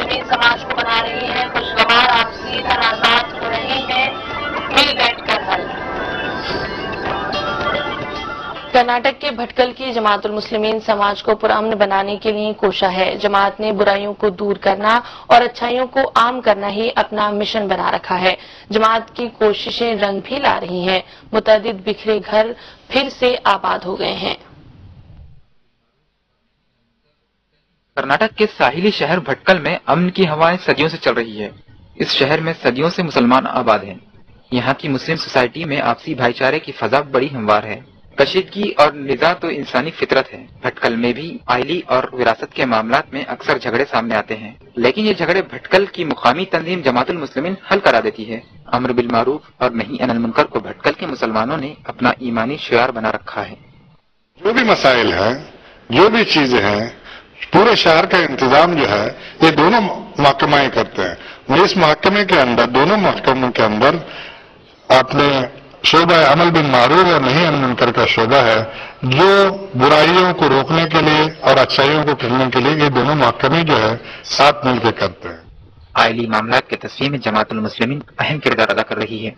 मुस्लिमीन समाज को बना रही है, खुशगवार आपसी तनाज़ात हो रहे हैं, मिल बैठ कर हल। कर्नाटक के भटकल की जमातुल मुस्लिमीन समाज को पुरअमन बनाने के लिए कोशा है। जमात ने बुराइयों को दूर करना और अच्छाइयों को आम करना ही अपना मिशन बना रखा है। जमात की कोशिशें रंग भी ला रही हैं। मुतअद्दिद बिखरे घर फिर से आबाद हो गए हैं। कर्नाटक के साहिली शहर भटकल में अमन की हवाएं सदियों से चल रही है। इस शहर में सदियों से मुसलमान आबाद हैं। यहाँ की मुस्लिम सोसाइटी में आपसी भाईचारे की फजा बड़ी हमवार है। कशीदगी और निज़ा तो इंसानी फितरत है। भटकल में भी आइली और विरासत के मामलात में अक्सर झगड़े सामने आते हैं, लेकिन ये झगड़े भटकल की मुकामी तंजीम जमातुल मुस्लिमीन हल करा देती है। अम्र बिल मारूफ और नही अनिल मुनकर को भटकल के मुसलमानों ने अपना ईमानी शियार बना रखा है। जो भी मसाइल है, जो भी चीजें हैं, पूरे शहर का इंतजाम जो है ये दोनों महकमाएं करते हैं। इस महकमे के अंदर, दोनों महकमों के अंदर अपने शोबा अमल बिन मारूफ और नहीं अनिल मुनकर का शोबा है, जो बुराइयों को रोकने के लिए और अच्छाइयों को करने के लिए ये दोनों महकमे जो है साथ मिलकर करते हैं। आइली मामलात के तस्वीर में जमातुल मुस्लिमीन अहम किरदार अदा कर रही है।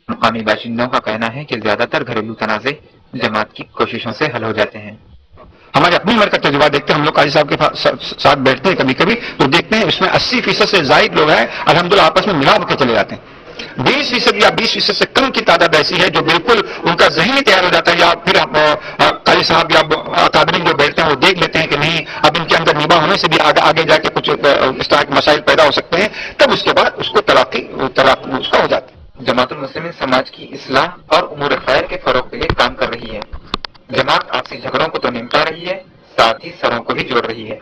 मुकामी बाशिंदों का कहना है कि ज्यादातर घरेलू तनाज़े जमात की कोशिशों से हल हो जाते हैं। हमारे अपनी उम्र का तजुर्बा देखते हैं, हम लोग काजी साहब के साथ बैठते हैं कभी कभी तो देखते हैं इसमें 80% से ज्यादा लोग हैं अल्हम्दुलिल्लाह आपस में मिला के चले जाते हैं। 20% या 20% से कम की तादाद ऐसी है जो बिल्कुल उनका ज़हनी तैयार हो जाता है, या फिर काजी साहब या अकादमिक जो बैठते हैं वो देख लेते हैं कि नहीं अब इनके अंदर निभा होने से भी आगे जाके कुछ इस तरह के मसाइल पैदा हो सकते हैं, तब उसके बाद उसको तलाक़ी उसका हो जाता है। जमातुल मुस्लिमीन समाज की इस्लाह और उमूर खैर के फरोग के लिए काम कर रही है। जमात आपसी झगड़ों को तो निपटा रही है, साथ ही सरों को भी जोड़ रही है।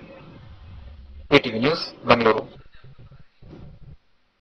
ATV news, Bengaluru.